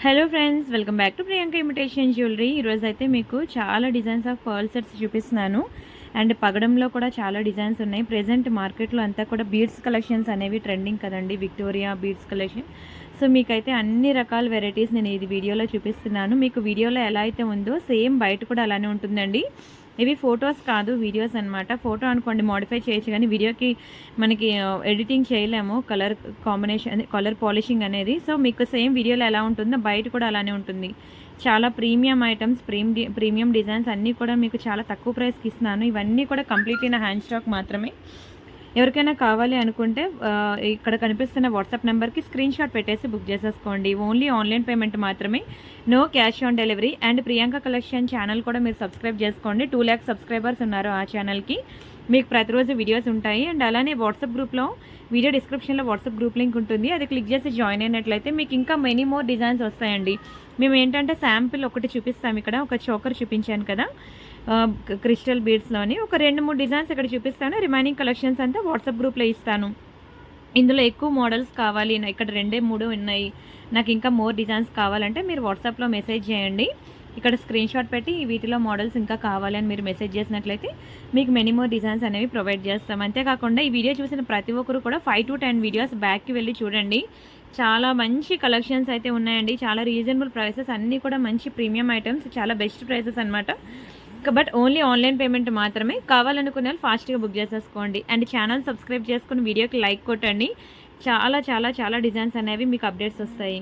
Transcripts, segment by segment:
Hello friends, welcome back to Priyanka imitation jewellery. ఈరోజు అయితే మీకు చాలా డిజైన్స్ ఆఫ్ పర్ల్ సెట్స్ చూపిస్తున్నాను. అండ్ పగడంలో కూడా చాలా డిజైన్స్ ఉన్నాయి. ప్రెజెంట్ మార్కెట్లో అంతా కూడా బీడ్స్ కలెక్షన్స్ అనేవి ట్రెండింగ్ కదండి, విక్టోరియా బీడ్స్ కలెక్షన్. సో మీకైతే అన్ని రకాల వెరైటీస్ నేను ఇది వీడియోలో చూపిస్తున్నాను. మీకు వీడియోలో ఎలా అయితే ఉందో సేమ్ బయట కూడా అలానే ఉంటుందండి. ఇవి ఫొటోస్ కాదు, వీడియోస్ అనమాట. ఫోటో అనుకోండి మోడిఫై చేయొచ్చు, కానీ వీడియోకి మనకి ఎడిటింగ్ చేయలేము, కలర్ కాంబినేషన్, కలర్ పాలిషింగ్ అనేది. సో మీకు సేమ్ వీడియోలో ఎలా ఉంటుందో బయట కూడా అలానే ఉంటుంది. చాలా ప్రీమియం ఐటమ్స్, ప్రీమియం డిజైన్స్ అన్నీ కూడా మీకు చాలా తక్కువ ప్రైస్కి ఇస్తున్నాను. ఇవన్నీ కూడా కంప్లీట్లీ నా హ్యాండ్ స్టాక్ మాత్రమే. ఎవరికైనా కావాలి అనుకుంటే ఇక్కడ కనిపిస్తున్న వాట్సాప్ నెంబర్కి స్క్రీన్ షాట్ పెట్టేసి బుక్ చేసేసుకోండి. ఓన్లీ ఆన్లైన్ పేమెంట్ మాత్రమే, no cash on delivery. And Priyanka collection channel కూడా మీరు సబ్స్క్రైబ్ చేసుకోండి. 2 lakhs సబ్స్క్రైబర్స్ ఉన్నారు ఆ ఛానల్కి. మీకు ప్రతిరోజు వీడియోస్ ఉంటాయి. అండ్ అలానే వాట్సాప్ గ్రూప్లో, వీడియో డిస్క్రిప్షన్లో వాట్సాప్ గ్రూప్ లింక్ ఉంటుంది. అది క్లిక్ చేసి జాయిన్ అయినట్లయితే మీకు ఇంకా మెనీ మోర్ డిజైన్స్ వస్తాయండి. మేము ఏంటంటే శాంపిల్ ఒకటి చూపిస్తాం. ఇక్కడ ఒక చోకర్ చూపించాను కదా క్రిస్టల్ బీడ్స్లోని, ఒక 2-3 డిజైన్స్ ఇక్కడ చూపిస్తాను. రిమైనింగ్ కలెక్షన్స్ అంతా వాట్సాప్ గ్రూప్లో ఇస్తాను. ఇందులో ఎక్కువ మోడల్స్ కావాలి, ఇక్కడ 2-3 ఉన్నాయి, నాకు ఇంకా మోర్ డిజైన్స్ కావాలంటే మీరు వాట్సాప్లో మెసేజ్ చేయండి. ఇక్కడ స్క్రీన్ షాట్ పెట్టి వీటిలో మోడల్స్ ఇంకా కావాలి అని మీరు మెసేజ్ చేసినట్లయితే మీకు మెనీ మోర్ డిజైన్స్ అనేవి ప్రొవైడ్ చేస్తాం. అంతేకాకుండా ఈ వీడియో చూసిన ప్రతి ఒక్కరు కూడా 5 to 10 వీడియోస్ బ్యాక్కి వెళ్ళి చూడండి. చాలా మంచి కలెక్షన్స్ అయితే ఉన్నాయండి. చాలా రీజనబుల్ ప్రైసెస్, అన్నీ కూడా మంచి ప్రీమియం ఐటమ్స్, చాలా బెస్ట్ ప్రైసెస్ అనమాట. బట్ ఓన్లీ ఆన్లైన్ పేమెంట్ మాత్రమే. కావాలనుకునే వాళ్ళు ఫాస్ట్గా బుక్ చేసేసుకోండి. అండ్ ఛానల్ సబ్స్క్రైబ్ చేసుకుని వీడియోకి లైక్ కొట్టండి. చాలా చాలా చాలా డిజైన్స్ అనేవి మీకు అప్డేట్స్ వస్తాయి.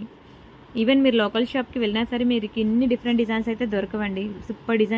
ఈవెన్ మీరు లోకల్ షాప్కి వెళ్ళినా సరే మీకు ఇన్ని డిఫరెంట్ డిజైన్స్ అయితే దొరకవండి. Super designs.